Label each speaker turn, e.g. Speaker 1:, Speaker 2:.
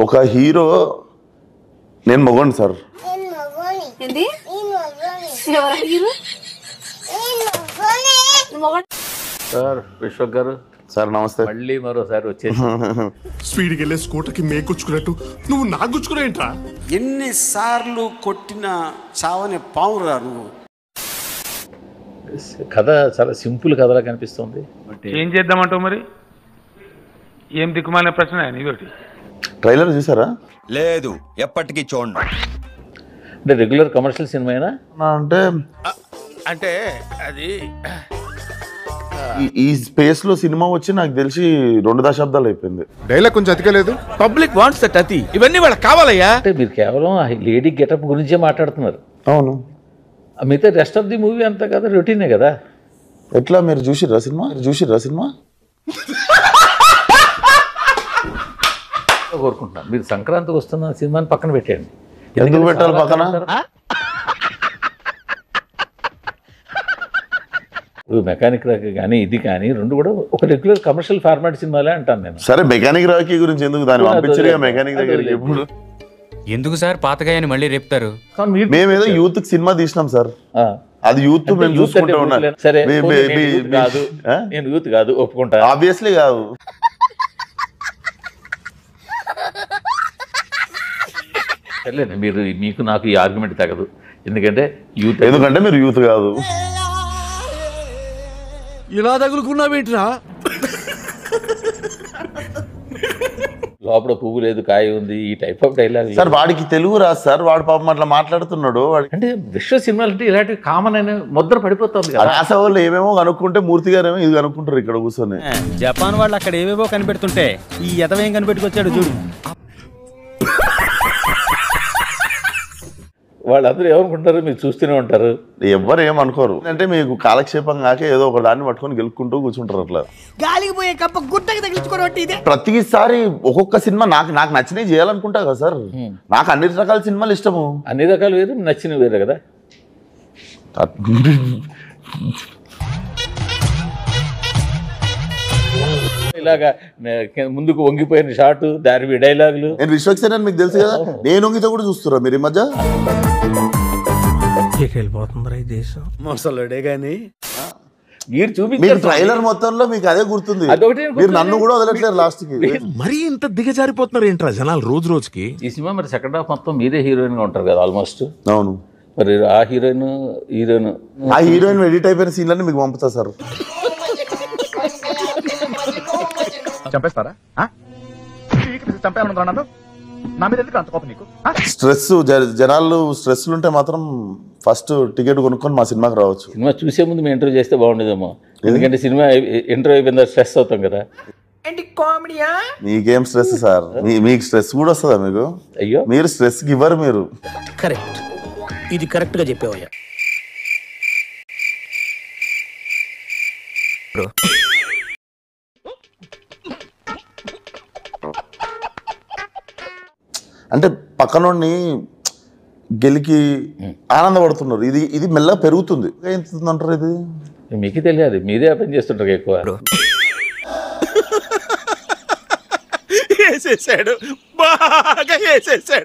Speaker 1: ఒక హీరో నేను మగోండి sir.
Speaker 2: Sir Vishwak గారు
Speaker 1: సార్ నమస్తే.
Speaker 2: మళ్ళీ మరోసారి వచ్చేసి
Speaker 3: స్పీడ్కి వెళ్ళే స్కూటర్కి మేకొచ్చుకున్నట్టు నువ్వు నాకు గుచ్చుకునేంట్రా?
Speaker 4: ఎన్నిసార్లు కొట్టిన చావని పావురా నువ్వు.
Speaker 2: కథ చాలా సింపుల్ కథలా కనిపిస్తుంది.
Speaker 5: ఏం చేద్దామంటావు మరి? ఏం దిక్కుమాలిన ప్రశ్న ఇదొకటి.
Speaker 1: ట్రైలర్ చూసారా?
Speaker 6: లేదు, ఎప్పటికీ చూడండి.
Speaker 2: అంటే రెగ్యులర్ కమర్షియల్ సినిమానా
Speaker 1: అంటే
Speaker 6: అంటే అది
Speaker 1: ఈ స్పేస్ లో సినిమా వచ్చి నాకు తెలిసి 2 దశాబ్దాలు అయిపోయింది.
Speaker 3: డైలాగ్ కొంచెం అతికలేదు.
Speaker 6: పబ్లిక్ వాంట్స్ దట్ అతి. ఇవన్నీ వాళ్ళకి కావాలయ్యా.
Speaker 2: అంటే మీరు కేవలం లేడీ గెటప్ గురించే మాట్లాడుతున్నారు.
Speaker 1: అవును,
Speaker 2: మిగతా రెస్ట్ ఆఫ్ ది మూవీ అంతా కదా రొటీనే కదా.
Speaker 1: ఎట్లా మీరు చూసిర్రా సినిమా?
Speaker 2: కోరుకుంటున్నాను మీరు సంక్రాంతికి వస్తున్న సినిమాని పక్కన పెట్టండి.
Speaker 1: ఎందుకు పెట్టాలి పక్కన?
Speaker 2: మెకానిక్ రాకి కానీ ఇది కానీ రెండు కూడా ఒక రెగ్యులర్ కమర్షియల్ ఫార్మాట్ సినిమాలే అంటాను నేను.
Speaker 1: సరే మెకానిక్ రాకీ గురించి ఎందుకు దాన్ని పంపించరుగా మెకానిక్ దగ్గరికి ఎప్పుడు?
Speaker 7: ఎందుకు సార్ పాతగాయని మళ్ళీ రేపుతారు?
Speaker 1: మేమేదో యూత్ సినిమా తీసినాం సార్. అది యూత్ మేము చూసుకుంటూ ఉన్నాం.
Speaker 2: సరే నేను యూత్ కాదు ఒప్పుకుంటా.
Speaker 1: ఆబ్వియస్లీ కాదు.
Speaker 2: సర్లేండి మీరు మీకు నాకు ఈ ఆర్గ్యుమెంట్ తగదు. ఎందుకంటే
Speaker 1: మీరు యూత్ కాదు.
Speaker 6: ఇలా తగులుకున్నావేంట్రా?
Speaker 2: లోపల పువ్వు లేదు కాయ ఉంది ఈ టైప్ ఆఫ్ డైలాగ్
Speaker 1: సార్. వాడికి తెలుగు రాదు సార్. వాడు పాపం అట్లా మాట్లాడుతున్నాడు.
Speaker 2: అంటే విశ్వ సినిమాలు అంటే ఇలాంటివి కామన్ అయిన ముద్ర పడిపోతుంది కదా.
Speaker 1: రాసే వాళ్ళు ఏమేమో కనుక్కుంటే మూర్తి గారేమో ఇది కనుక్కుంటారు ఇక్కడ కూర్చొని.
Speaker 7: జపాన్ వాళ్ళు అక్కడ ఏవేవో కనిపెడుతుంటే ఈ ఎదవేం కనిపెట్టుకొచ్చాడు చూడు.
Speaker 2: వాళ్ళందరూ ఏమనుకుంటారు మీరు చూస్తూనే ఉంటారు.
Speaker 1: ఎవ్వరు ఏమనుకోరు. అంటే మీకు కాలక్షేపం కాక ఏదో ఒక దాన్ని పట్టుకొని గెలుక్కుంటూ కూర్చుంటారు. అట్లా
Speaker 4: గాలికి పోయే కప్ప గుట్టకి తగిలించుకోవడం ఇదే.
Speaker 1: ప్రతిసారి ఒక్కొక్క సినిమా నాకు నచ్చినవి చేయాలనుకుంటా కదా సార్. నాకు అన్ని రకాల సినిమాలు ఇష్టము.
Speaker 2: అన్ని రకాలు వేరు నచ్చినవి వేరే కదా. ఇలాగా ముందుకు వంగిపోయిన షాటు దారి డైలాగులు.
Speaker 1: నేను విశ్వక్సేన్ మీకు తెలుసు కదా. నేను వంగితో కూడా చూస్తున్నా మీరు ఈ మధ్య.
Speaker 4: వెళ్ళిపోతుందిరా ఈ దేశం.
Speaker 6: మోసలుడే గాని
Speaker 2: మీరు
Speaker 1: మీకు
Speaker 2: చూపించారు
Speaker 1: ట్రైలర్ మొత్తంలో మీకు అదే గుర్తుంది. మీరు నన్ను కూడా వదలట్లేదు లాస్ట్ కి.
Speaker 3: మరీ ఇంత దిగజారిపోతున్నారు ఏంట్రా జనాలు రోజు రోజుకి?
Speaker 2: ఈ సినిమా మరి సెకండ్ హాఫ్ మొత్తం మీరే హీరోయిన్ గా ఉంటారు కదా ఆల్మోస్ట్.
Speaker 1: అవును.
Speaker 2: మరి ఆ హీరోయిన్
Speaker 1: ఆ హీరోయిన్ ఎడిట్ అయిపోయిన సీన్లన్నీ మీకు పంపుతా సార్.
Speaker 5: చంపేస్తారా?
Speaker 1: స్ట్రెస్ జనాలు స్ట్రెస్ ఉంటే మాత్రం ఫస్ట్ టికెట్ కొనుక్కొని మా సినిమాకి రావచ్చు.
Speaker 2: సినిమా చూసే ముందు మేము ఇంటర్వ్యూ చేస్తే బాగుండేదేమో. ఎందుకంటే సినిమా ఇంటర్వ్యూ అయిపోయిందా స్ట్రెస్ అవుతాం కదా.
Speaker 1: మీకేం స్ట్రెస్ సార్? మీకు స్ట్రెస్ కూడా వస్తుందా మీకు?
Speaker 2: అయ్యో
Speaker 1: మీరు స్ట్రెస్ ఇవ్వరు మీరు.
Speaker 4: కరెక్ట్, ఇది కరెక్ట్ గా చెప్పేవయ్యా.
Speaker 1: అంటే పక్కనోడిని గెలికి ఆనందపడుతున్నారు. ఇది మెల్లగా పెరుగుతుంది. అంటారు ఇది
Speaker 2: మీకు తెలియదు. మీరే పని చేస్తుంటారు ఎక్కువ.
Speaker 6: వేసేసాడు, బాగా వేసేసాడు.